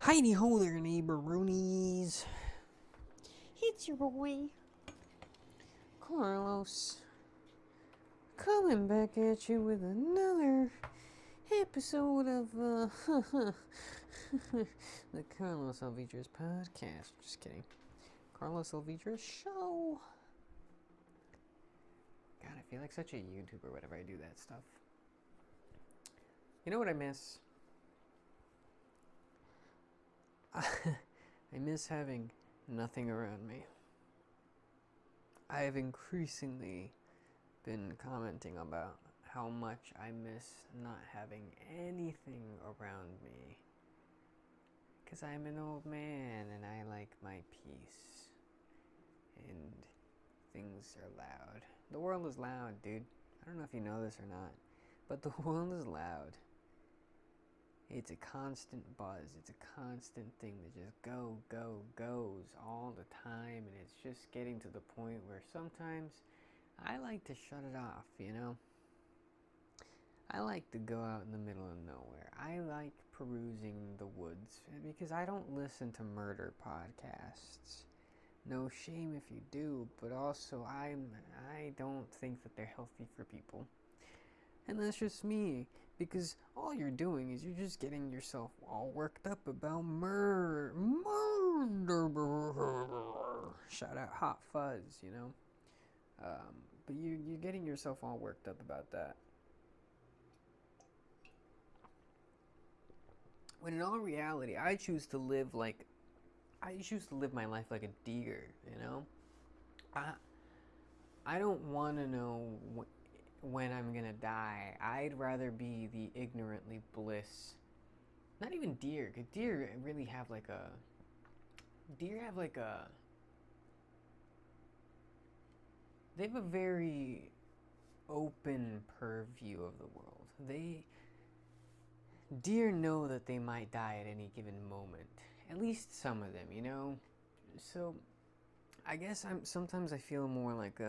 Heidi ho there, neighboroonies. It's your boy, Carlos, coming back at you with another episode of the Carlos Alvidrez podcast. Just kidding. Carlos Alvidrez show. God, I feel like such a YouTuber whenever I do that stuff. You know what I miss? I miss having nothing around me. I have increasingly been commenting about how much I miss not having anything around me. Because I'm an old man and I like my peace. And things are loud. The world is loud, dude. I don't know if you know this or not, but the world is loud. It's a constant buzz. It's a constant thing that just goes all the time. And it's just getting to the point where sometimes I like to shut it off, you know? I like to go out in the middle of nowhere. I like perusing the woods because I don't listen to murder podcasts. No shame if you do, but also I don't think that they're healthy for people. And that's just me, because all you're doing is you're just getting yourself all worked up about murder. Shout out Hot Fuzz, you know? But you're getting yourself all worked up about that. When in all reality, I choose to live my life like a deer, you know? I don't want to know when I'm gonna die. I'd rather be the ignorantly bliss. Not even deer, because deer really have like a. Deer have like a. They have a very open purview of the world. Deer know that they might die at any given moment. At least some of them, you know? So, I guess sometimes I feel more like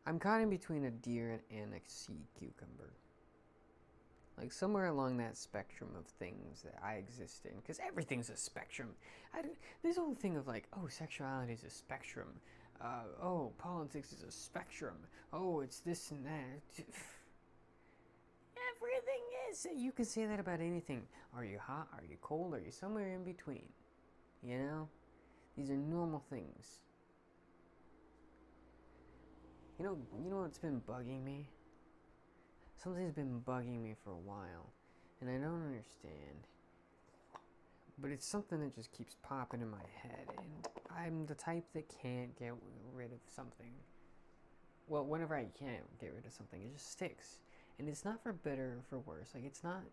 I'm caught in between a deer and a sea cucumber. Like somewhere along that spectrum of things that I exist in. Because everything's a spectrum. This whole thing of like, oh, sexuality is a spectrum. Oh, politics is a spectrum. Oh, it's this and that. Everything is. You can say that about anything. Are you hot? Are you cold? Are you somewhere in between? You know? These are normal things. You know what's been bugging me? Something's been bugging me for a while, and I don't understand. But it's something that just keeps popping in my head, and I'm the type that can't get rid of something. Well, whenever I can't get rid of something, it just sticks. And it's not for better or for worse. Like, it's not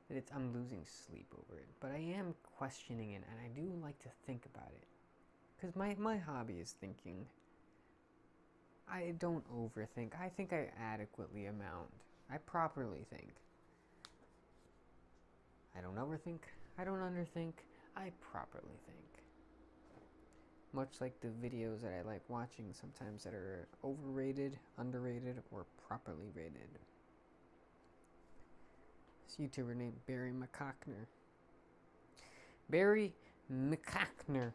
that I'm losing sleep over it, but I am questioning it, and I do like to think about it. Because my hobby is thinking. I don't overthink. I think I adequately amount. I properly think. I don't overthink. I don't underthink. I properly think. Much like the videos that I like watching sometimes that are overrated, underrated, or properly rated. This YouTuber named Barry McCockner. Barry McCockner.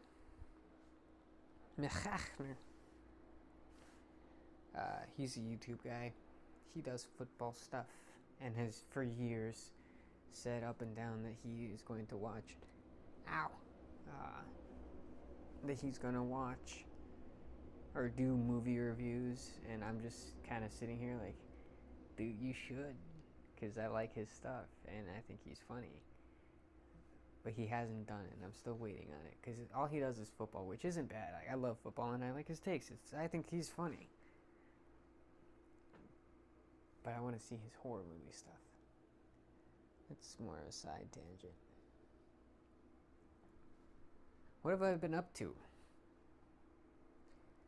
He's a YouTube guy. He does football stuff and has for years said up and down that he is going to watch. That he's going to watch or do movie reviews, and I'm just kind of sitting here like, dude, you should, because I like his stuff and I think he's funny. But he hasn't done it, and I'm still waiting on it, because all he does is football, which isn't bad. I love football and I like his takes. I think he's funny. But I want to see his horror movie stuff. It's more of a side tangent. What have I been up to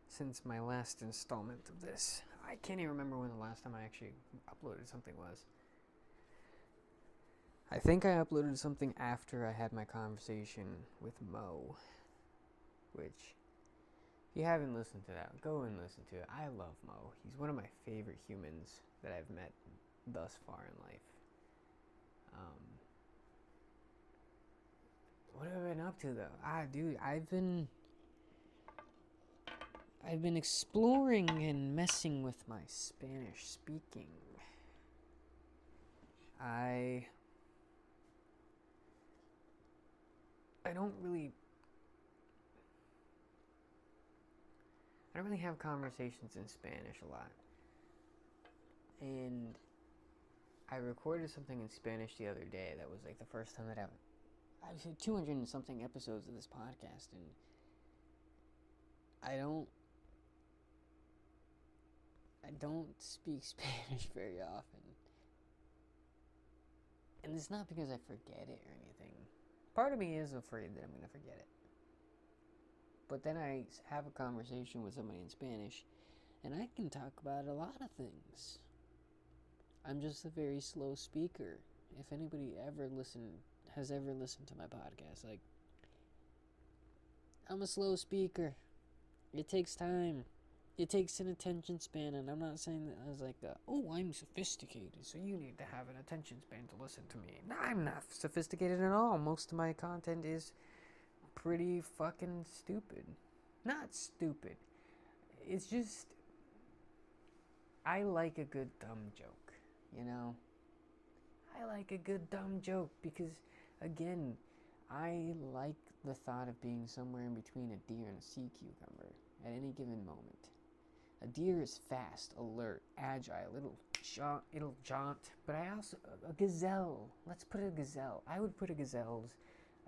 since my last installment of this? I can't even remember when the last time I actually uploaded something was. I think I uploaded something after I had my conversation with Mo, which, if you haven't listened to that, go and listen to it. I love Mo. He's one of my favorite humans that I've met thus far in life. to though. Dude, I've been exploring and messing with my Spanish speaking. I don't really have conversations in Spanish a lot. And I recorded something in Spanish the other day that was like the first time that I've had 200 and something episodes of this podcast, and I don't speak Spanish very often. And it's not because I forget it or anything. Part of me is afraid that I'm going to forget it. But then I have a conversation with somebody in Spanish, and I can talk about a lot of things. I'm just a very slow speaker. If anybody has ever listened to my podcast, like, I'm a slow speaker. It takes time. It takes an attention span, and I'm not saying that as like, I'm sophisticated, so you need to have an attention span to listen to me. No, I'm not sophisticated at all. Most of my content is pretty fucking stupid. Not stupid. It's just, I like a good dumb joke, you know? I like a good dumb joke because, again, I like the thought of being somewhere in between a deer and a sea cucumber at any given moment. A deer is fast, alert, agile, it'll jaunt, but a gazelle, let's put a gazelle. I would put a gazelle's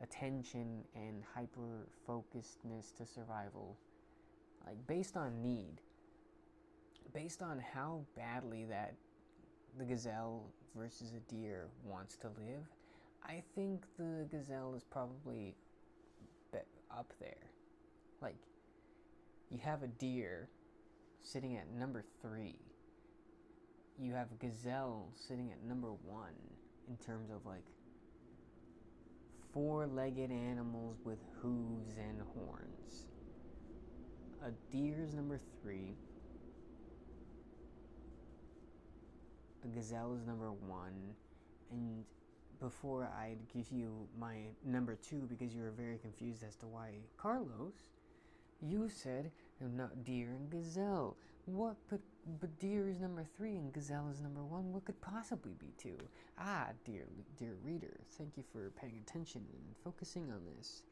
attention and hyper-focusedness to survival, like, based on need, based on how badly that the gazelle versus a deer wants to live. I think the gazelle is probably up there. Like, you have a deer sitting at number 3. You have a gazelle sitting at number 1 in terms of, like, 4-legged animals with hooves and horns. A deer is number 3. A gazelle is number 1. And before I give you my number 2, because you were very confused as to why Carlos, you said not deer and gazelle. What? But deer is number 3 and gazelle is number 1. What could possibly be 2? Dear reader, thank you for paying attention and focusing on this.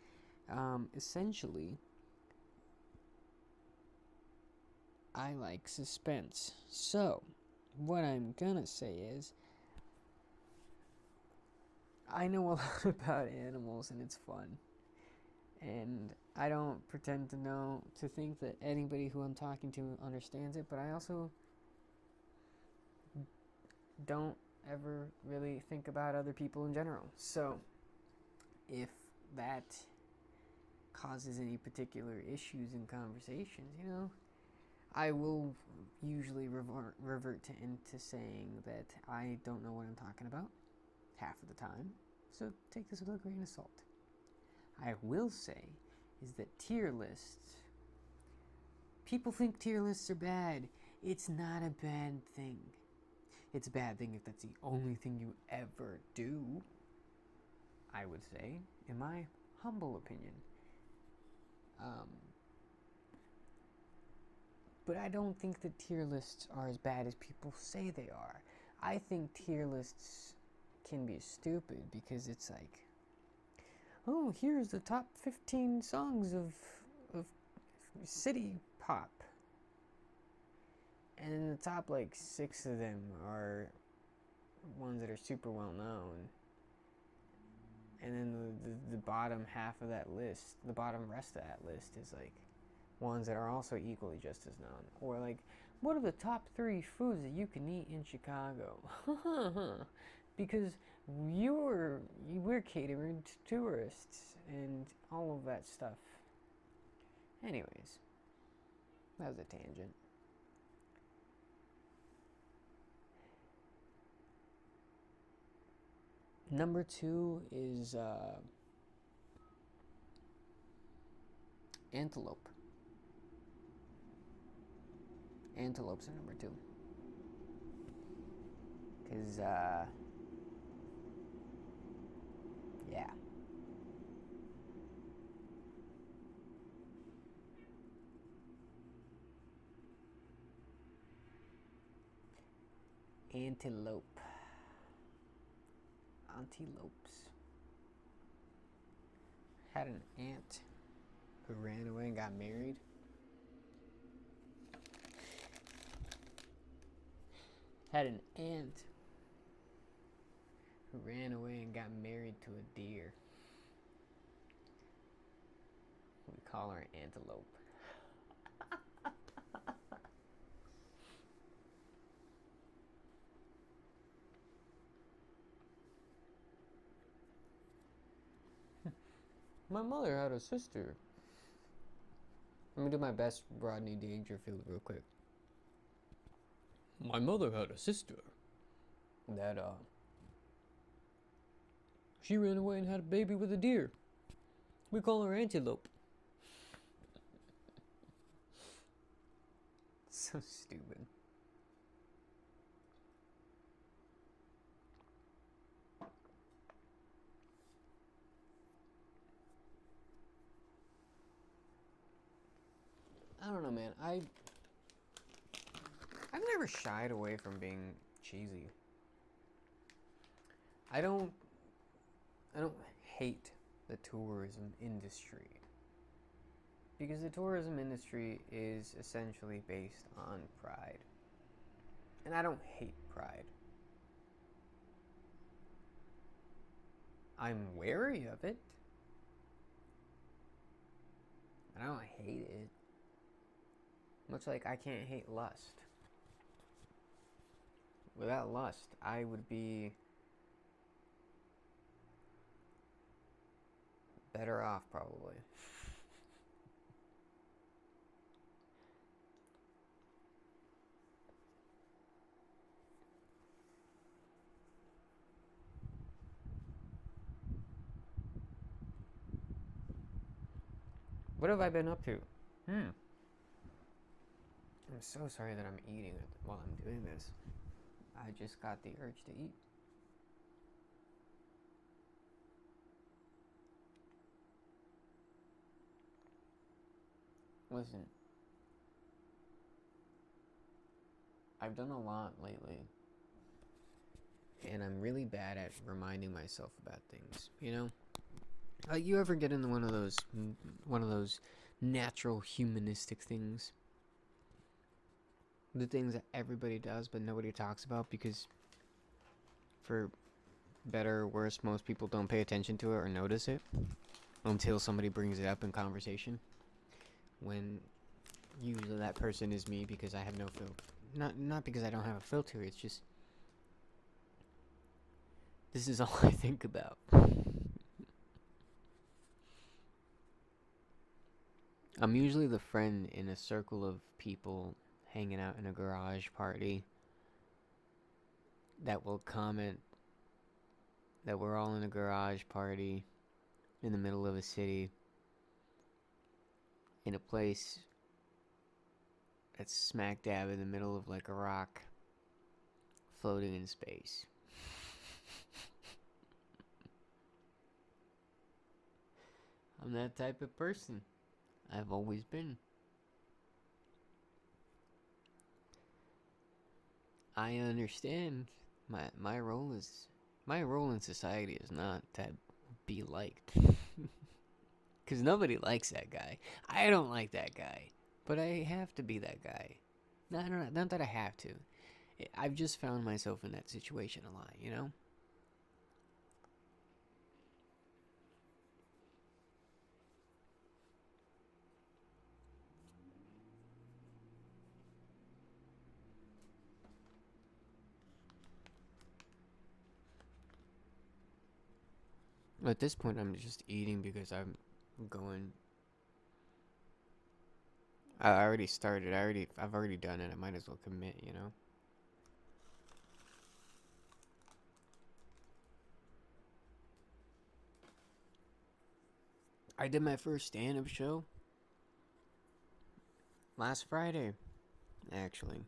Essentially, I like suspense. So, what I'm gonna say is, I know a lot about animals and it's fun. And I don't pretend to think that anybody who I'm talking to understands it, but I also don't ever really think about other people in general. So, if that causes any particular issues in conversations, I will usually revert into saying that I don't know what I'm talking about half of the time. So take this with a grain of salt. I will say is that tier lists, people think tier lists are bad. It's not a bad thing. It's a bad thing if that's the only thing you ever do, I would say, in my humble opinion. But I don't think that tier lists are as bad as people say they are. I think tier lists can be stupid because it's like, oh, here's the top 15 songs of city pop. And in the top, 6 of them are ones that are super well known. And then the bottom half of that list, the bottom rest of that list is ones that are also equally just as known. Or what are the top 3 foods that you can eat in Chicago? Because we're catering to tourists and all of that stuff. Anyways, that was a tangent. Number 2 is antelope. Antelopes are number 2. Because, yeah. Antelope. Antelopes. Had an aunt who ran away and got married. Had an aunt who ran away and got married to a deer. We call her an antelope. My mother had a sister. Let me do my best Rodney Dangerfield real quick. My mother had a sister that she ran away and had a baby with a deer. We call her Antelope. So stupid. I don't know, man. I've never shied away from being cheesy. I don't hate the tourism industry, because the tourism industry is essentially based on pride. And I don't hate pride. I'm wary of it. I don't hate it. Much like I can't hate lust. Without lust, I would be better off, probably. What have I been up to? I'm so sorry that I'm eating while I'm doing this. I just got the urge to eat. Listen, I've done a lot lately, and I'm really bad at reminding myself about things, you know? You ever get into one of those natural humanistic things? The things that everybody does but nobody talks about because, for better or worse, most people don't pay attention to it or notice it until somebody brings it up in conversation. When usually that person is me, because I have no filter. Not because I don't have a filter, it's just this is all I think about. I'm usually the friend in a circle of people hanging out in a garage party that will comment that we're all in a garage party in the middle of a city in a place that's smack dab in the middle of like a rock floating in space. I'm that type of person. I've always been. I understand my role in society is not to be liked. Cuz nobody likes that guy. I don't like that guy, but I have to be that guy. Not that I have to. I've just found myself in that situation a lot, you know? At this point, I'm just eating because I'm going. I already started. I've already done it. I might as well commit, you know? I did my first stand-up show last Friday, actually.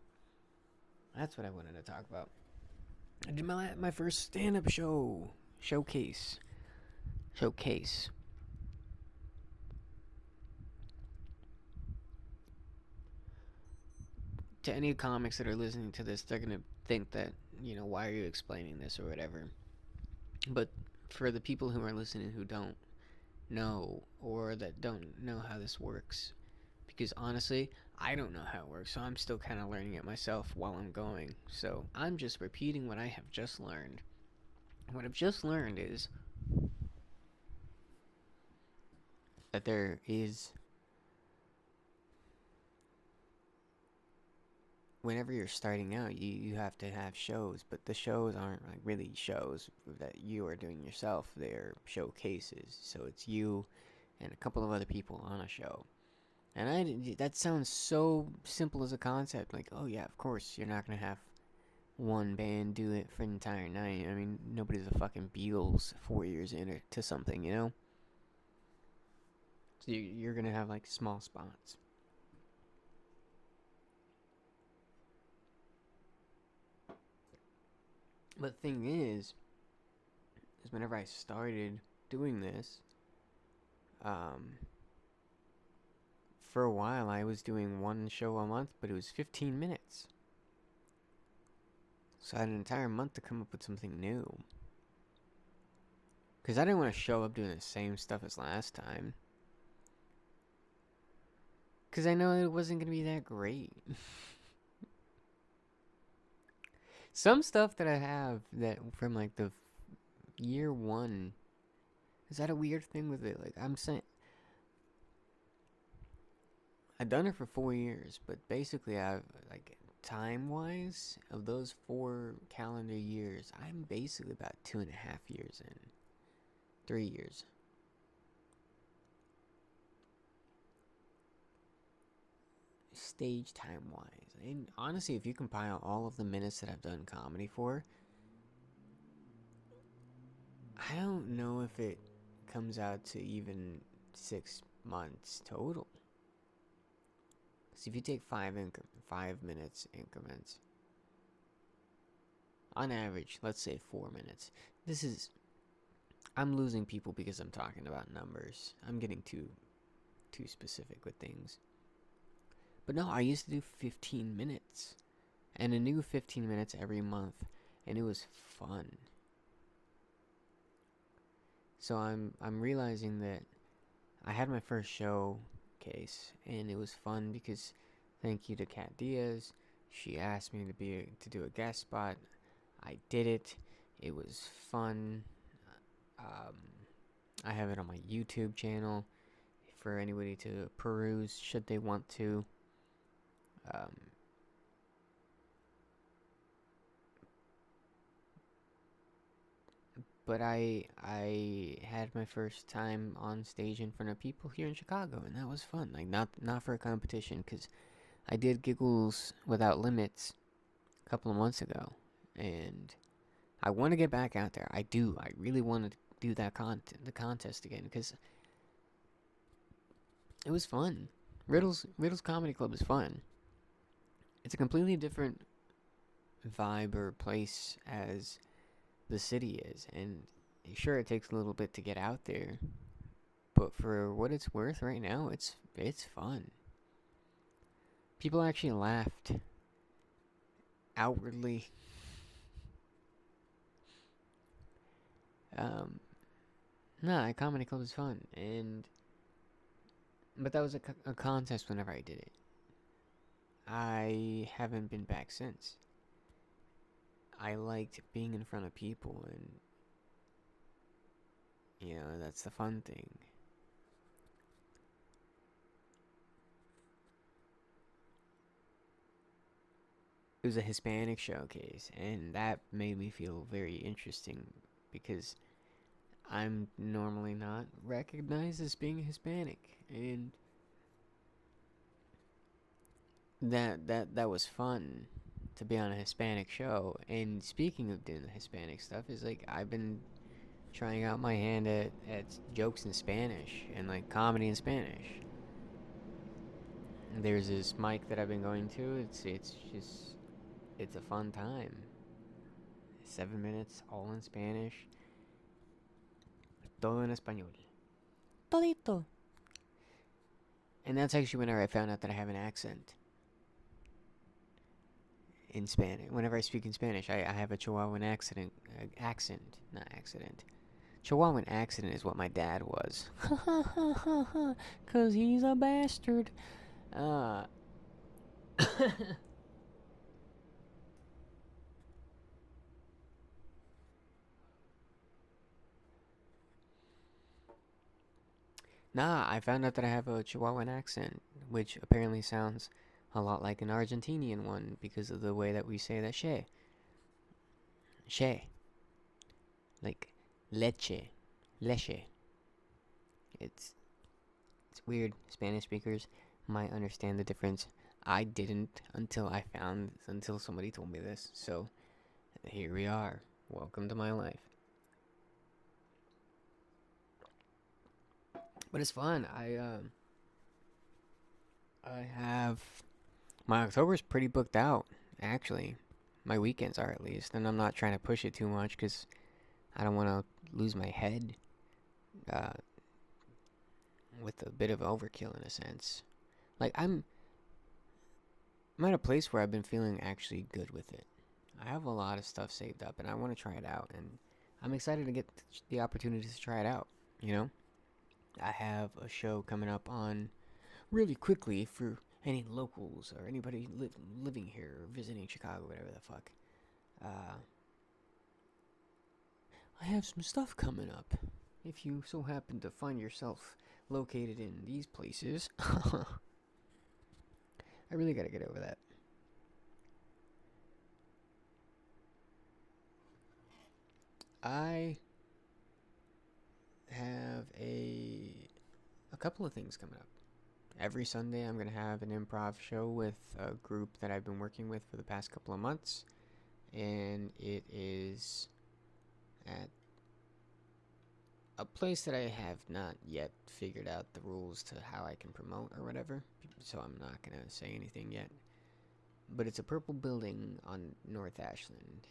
That's what I wanted to talk about. I did my first stand-up showcase. To any comics that are listening to this, they're gonna think that why are you explaining this or whatever. But for the people who are listening who don't know or that don't know how this works, because honestly, I don't know how it works, so I'm still kind of learning it myself while I'm going. So I'm just repeating what I have just learned. What I've just learned is that there is, whenever you're starting out, you have to have shows, but the shows aren't like really shows that you are doing yourself. They're showcases. So it's you and a couple of other people on a show. And that sounds so simple as a concept. Like, oh yeah, of course, you're not going to have one band do it for an entire night. I mean, nobody's a fucking Beatles 4 years into something, you know? So you're going to have like small spots. But the thing is whenever I started doing this, for a while I was doing one show a month, but it was 15 minutes. So I had an entire month to come up with something new. Because I didn't want to show up doing the same stuff as last time. Because I know it wasn't going to be that great. Some stuff that I have that from like the year one, is that a weird thing with it? Like, I'm saying, I've done it for 4 years, but basically I've, like, time-wise, of those 4 calendar years, I'm basically about 2.5 years in. 3 years. Stage time-wise. And honestly, if you compile all of the minutes that I've done comedy for, I don't know if it comes out to even 6 months total. So if you take 5 minutes increments, on average, let's say 4 minutes. I'm losing people because I'm talking about numbers. I'm getting too specific with things. But no, I used to do 15 minutes. And a new 15 minutes every month. And it was fun. So I'm realizing that I had my first showcase, and it was fun because, thank you to Kat Diaz, she asked me to do a guest spot. I did it. It was fun. I have it on my YouTube channel for anybody to peruse should they want to. But I had my first time on stage in front of people here in Chicago, and that was fun. Like, not for a competition, because I did Giggles Without Limits a couple of months ago, and I want to get back out there. I do. I really want to do that the contest again, because it was fun. Riddles Comedy Club is fun. It's a completely different vibe or place as the city is, and sure, it takes a little bit to get out there, but for what it's worth right now, it's fun. People actually laughed outwardly. Nah, comedy club is fun, but that was a contest whenever I did it. I haven't been back since. I liked being in front of people, and that's the fun thing. It was a Hispanic showcase, and that made me feel very interesting because I'm normally not recognized as being Hispanic, and that was fun to be on a Hispanic show. And speaking of doing the Hispanic stuff, is like I've been trying out my hand at jokes in Spanish and like comedy in Spanish. And there's this mic that I've been going to. It's a fun time. 7 minutes, all in Spanish. Todo en español. Todito. And that's actually whenever I found out that I have an accent. in Spanish. Whenever I speak in Spanish, I have a Chihuahuan accent, not accident. Chihuahuan accident is what my dad was. 'Cause he's a bastard. Uh, nah, I found out that I have a Chihuahuan accent, which apparently sounds a lot like an Argentinian one because of the way that we say that she. She. Like leche. Leche. It's it's weird. Spanish speakers might understand the difference. I didn't until somebody told me this. So here we are. Welcome to my life. But it's fun. I have my October's pretty booked out actually. My weekends are at least, and I'm not trying to push it too much because I don't want to lose my head uh, with a bit of overkill in a sense. Like I'm at a place where I've been feeling actually good with it. I have a lot of stuff saved up, and I want to try it out, and I'm excited to get the opportunity to try it out. You know, I have a show coming up on really quickly for any locals or anybody living here or visiting Chicago, whatever the fuck. Uh, I have some stuff coming up. If you so happen to find yourself located in these places, I really gotta get over that. I have a couple of things coming up. Every Sunday, I'm gonna have an improv show with a group that I've been working with for the past couple of months, and it is at a place that I have not yet figured out the rules to how I can promote or whatever, so I'm not gonna say anything yet. But it's a purple building on North Ashland.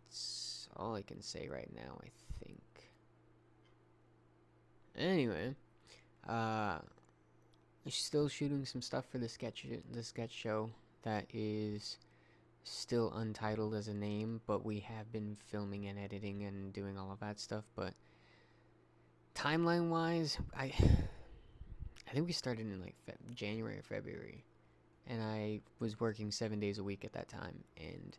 It's all I can say right now, I think. Anyway, I'm still shooting some stuff for the sketch show that is still untitled as a name, but we have been filming and editing and doing all of that stuff. But timeline wise, I think we started in like January or February, and I was working 7 days a week at that time, and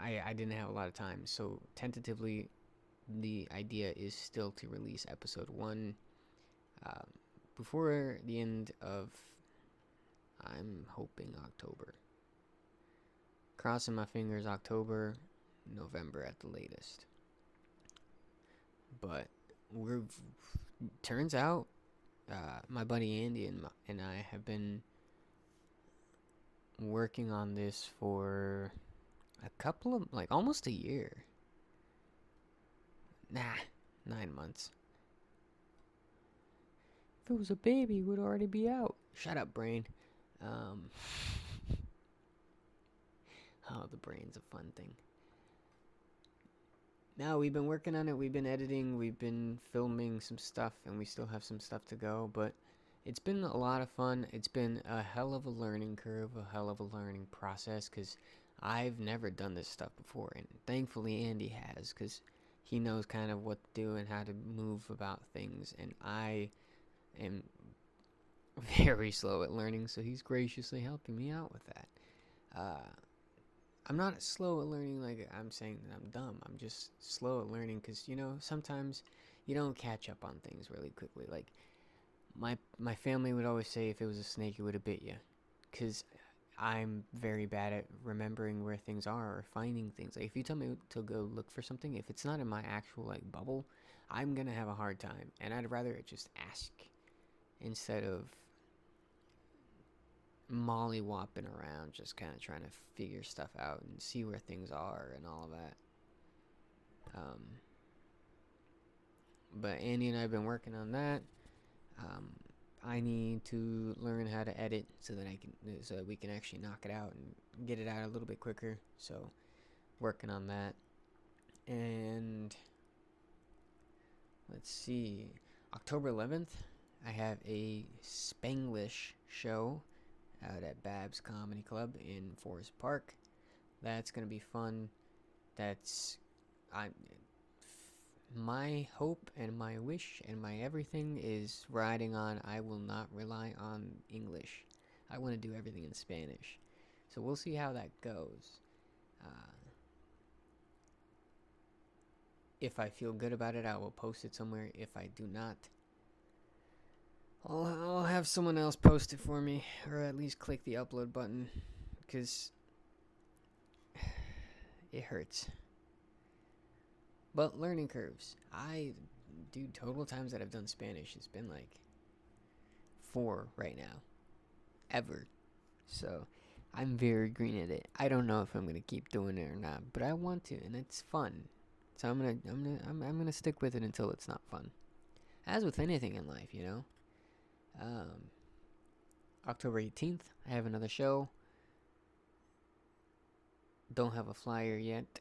I didn't have a lot of time. So tentatively, the idea is still to release episode 1 uh, before the end of, I'm hoping, October. Crossing my fingers, October, November at the latest. But turns out, my buddy Andy and I have been working on this for a couple of, like, almost a year. Nah, 9 months. If it was a baby, it would already be out. Shut up, brain. Oh, the brain's a fun thing. Now, we've been working on it, we've been editing, we've been filming some stuff, and we still have some stuff to go, but it's been a lot of fun. It's been a hell of a learning curve, a hell of a learning process, because I've never done this stuff before, and thankfully Andy has, because he knows kind of what to do and how to move about things, and I am very slow at learning, so he's graciously helping me out with that. I'm not slow at learning like I'm saying that I'm dumb. I'm just slow at learning because, sometimes you don't catch up on things really quickly. Like, my family would always say if it was a snake, it would have bit you. Because I'm very bad at remembering where things are or finding things. Like, if you tell me to go look for something, if it's not in my actual, like, bubble, I'm going to have a hard time. And I'd rather just ask instead of mollywopping around, just kind of trying to figure stuff out and see where things are and all of that. But Andy and I have been working on that. I need to learn how to edit so that we can actually knock it out and get it out a little bit quicker. So, working on that. And let's see, October 11th, I have a Spanglish show out at Bab's Comedy Club in Forest Park. That's gonna be fun. That's my hope and my wish and my everything is riding on I will not rely on English. I want to do everything in Spanish. So we'll see how that goes. Uh, if I feel good about it, I will post it somewhere. If I do not, I'll have someone else post it for me, or at least click the upload button, because it hurts. But learning curves. Dude, total times that I've done Spanish, it's been like 4 right now. Ever. So, I'm very green at it. I don't know if I'm gonna keep doing it or not, but I want to, and it's fun. So I'm gonna stick with it until it's not fun. As with anything in life, you know. October 18th, I have another show. Don't have a flyer yet,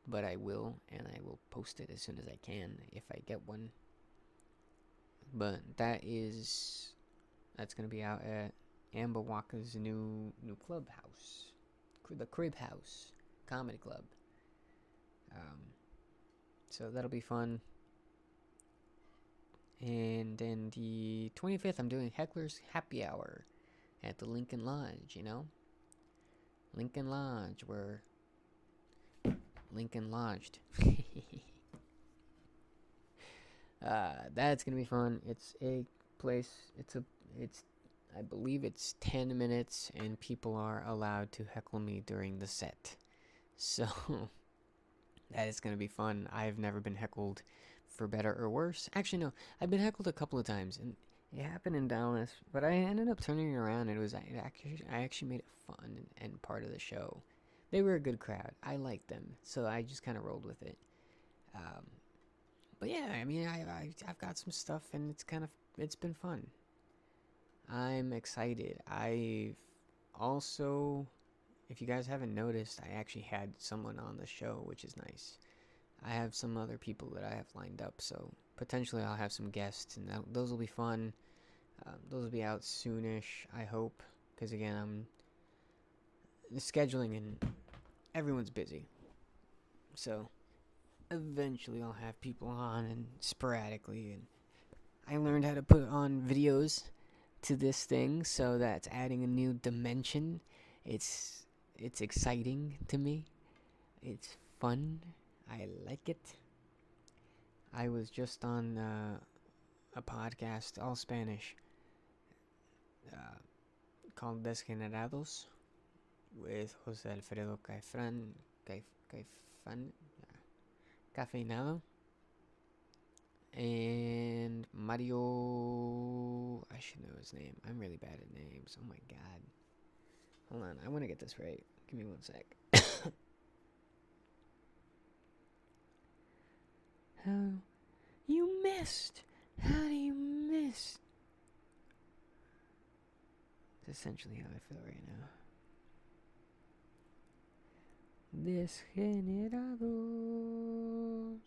but I will, and I will post it as soon as I can if I get one. But that's gonna be out at Ambawaka's new clubhouse, the Crib House Comedy Club. So that'll be fun. And then the 25th, I'm doing Heckler's Happy Hour at the Lincoln Lodge, you know? Lincoln Lodge, where Lincoln lodged. That's gonna be fun. It's a place, I believe it's 10 minutes, and people are allowed to heckle me during the set. So, that is gonna be fun. I've never been heckled for better or worse. Actually, no, I've been heckled a couple of times, and it happened in Dallas, but I ended up turning it around, and I actually made it fun and part of the show. They were a good crowd. I liked them, so I just kind of rolled with it. But yeah, I mean, I've got some stuff, and it's been fun. I'm excited. I've also, if you guys haven't noticed, I actually had someone on the show, which is nice. I have some other people that I have lined up, so potentially I'll have some guests, and those will be fun. Those will be out soonish, I hope, because again, I'm scheduling and everyone's busy. So eventually I'll have people on, and sporadically, and I learned how to put on videos to this thing, so that's adding a new dimension. It's exciting to me. It's fun. I like it. I was just on a podcast, all Spanish, called Desgenerados, with Jose Alfredo Cafeinado, and Mario. I should know his name. I'm really bad at names. Oh my god. Hold on, I want to get this right. Give me 1 sec. How you missed? How do you miss? It's essentially how I feel right now. Desgenerados.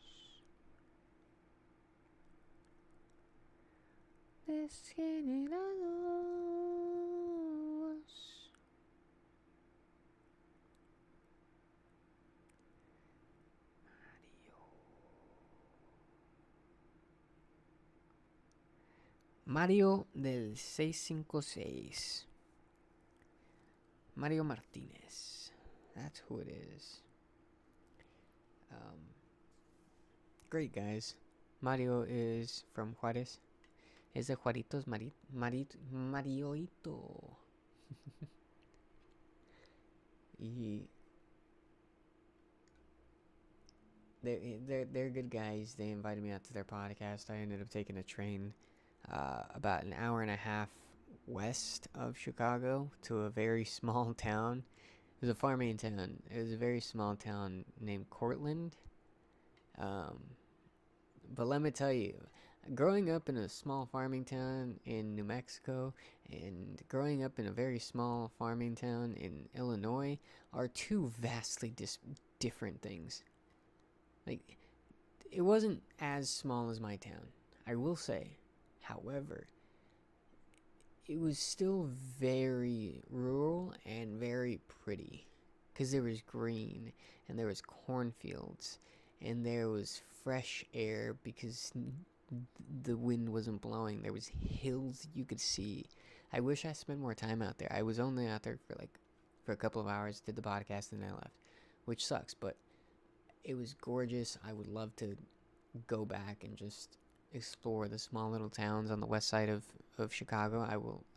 Mario del 656. Mario Martinez. That's who it is. Great guys. Mario is from Juarez. Es de Juaritos Marioito. Y they're good guys. They invited me out to their podcast. I ended up taking a train about an hour and a half west of Chicago to a very small town. It was a farming town. It was a very small town named Cortland. But let me tell you, growing up in a small farming town in New Mexico and growing up in a very small farming town in Illinois are two vastly different things. Like, it wasn't as small as my town, I will say. However, it was still very rural and very pretty, because there was green and there was cornfields and there was fresh air because the wind wasn't blowing. There was hills you could see. I wish I spent more time out there. I was only out there for a couple of hours, did the podcast, and I left, which sucks, but it was gorgeous. I would love to go back and just explore the small little towns on the west side of Chicago.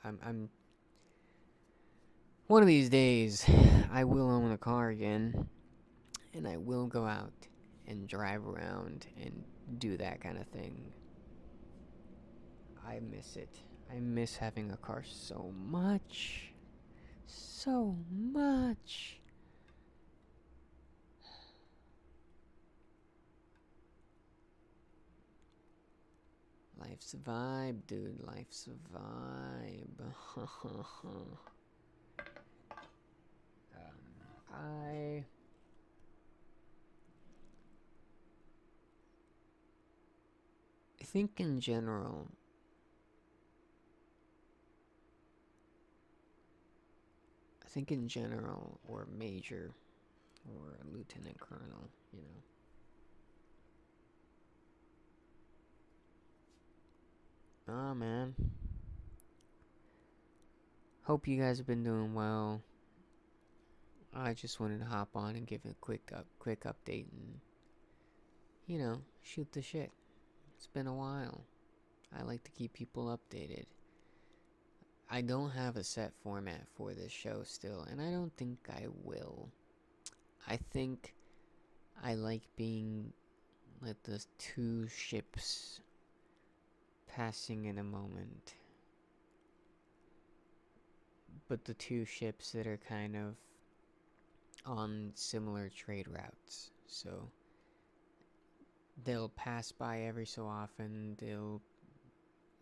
I'm one of these days I will own a car again and I will go out and drive around and do that kind of thing. I miss it. I miss having a car so much. So much. Life's a vibe, dude. Life's a vibe. I think in general, or major, or lieutenant colonel, you know. Oh man. Hope you guys have been doing well. I just wanted to hop on and give a quick update and, you know, shoot the shit. It's been a while. I like to keep people updated. I don't have a set format for this show still, and I don't think I will. I think I like being like the two ships passing in a moment. But the two ships that are kind of on similar trade routes. So they'll pass by every so often. They'll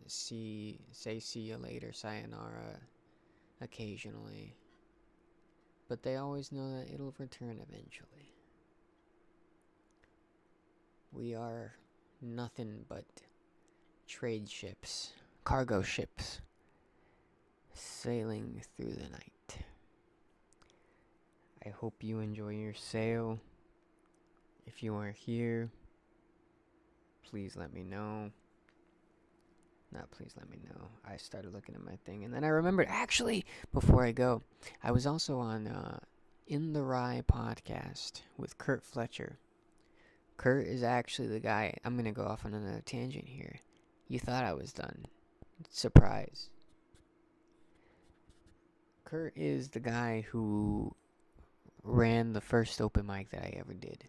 say see you later, sayonara occasionally. But they always know that it'll return eventually. We are nothing but trade ships, cargo ships, sailing through the night. I hope you enjoy your sail. If you are here, please let me know. Not please let me know. I started looking at my thing, and then I remembered, actually, before I go, I was also on In the Rye podcast with Kurt Fletcher. Kurt is actually the guy. I'm going to go off on another tangent here. You thought I was done. Surprise. Kurt is the guy who ran the first open mic that I ever did.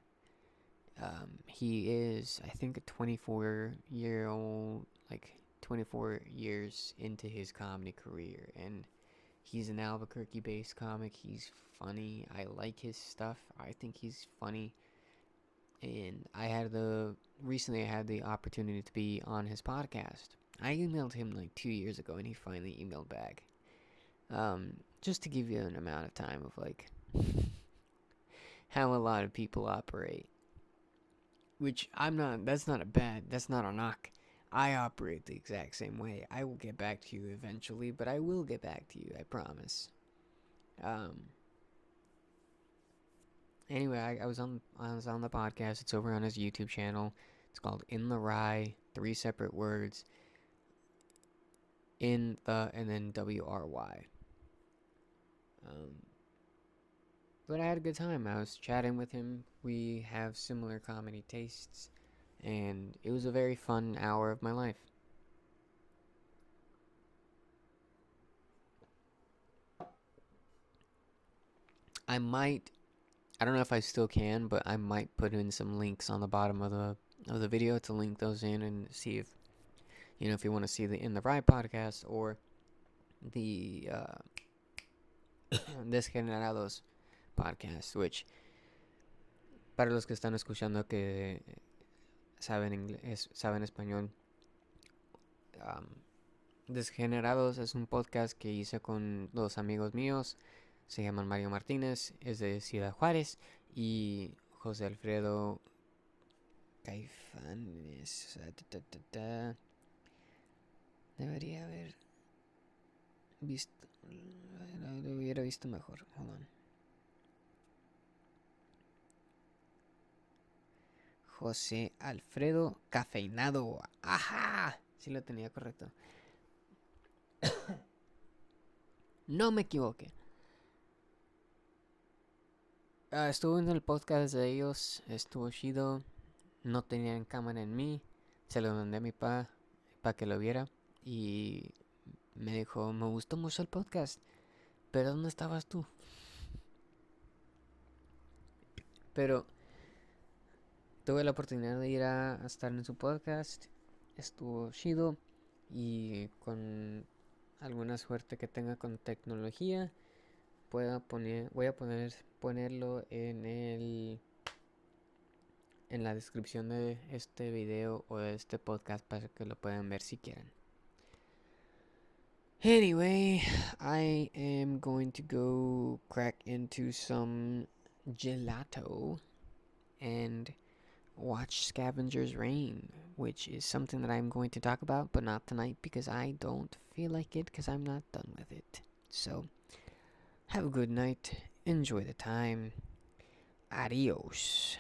He is, I think, a 24-year-old, 24 years into his comedy career, and he's an Albuquerque-based comic. He's funny. I like his stuff. I think he's funny. And recently I had the opportunity to be on his podcast. I emailed him 2 years ago, and he finally emailed back. Just to give you an amount of time of how a lot of people operate. Which that's not a knock. I operate the exact same way. I will get back to you eventually, but I will get back to you, I promise. Anyway, I was on the podcast. It's over on his YouTube channel. It's called In the Rye, 3 separate words. In the, and then WRY. But I had a good time. I was chatting with him. We have similar comedy tastes, and it was a very fun hour of my life. I don't know if I still can, but I might put in some links on the bottom of the video to link those in and see if, if you want to see the In the Rye podcast or the Desgenerados podcast, which, para los que están escuchando que saben español, Desgenerados es un podcast que hice con 2 amigos míos. Se llaman Mario Martínez, es de Ciudad Juárez, y José Alfredo Caifanes. Debería haber. visto. Lo hubiera visto mejor. Hold on. José Alfredo Cafeinado. ¡Ajá! Sí lo tenía correcto. No me equivoqué. Estuve en el podcast de ellos. Estuvo chido. No tenían cámara en mí. Se lo mandé a mi pa para que lo viera. Y me dijo, me gustó mucho el podcast. Pero ¿dónde estabas tú? Pero tuve la oportunidad de ir a estar en su podcast. Estuvo chido. Y con alguna suerte que tenga con tecnología, voy a ponerlo en la descripción de este video o de este podcast para que lo puedan ver si quieren. Anyway, I am going to go crack into some gelato and watch Scavenger's Reign, which is something that I'm going to talk about, but not tonight because I don't feel like it because I'm not done with it. So, have a good night, enjoy the time, adios.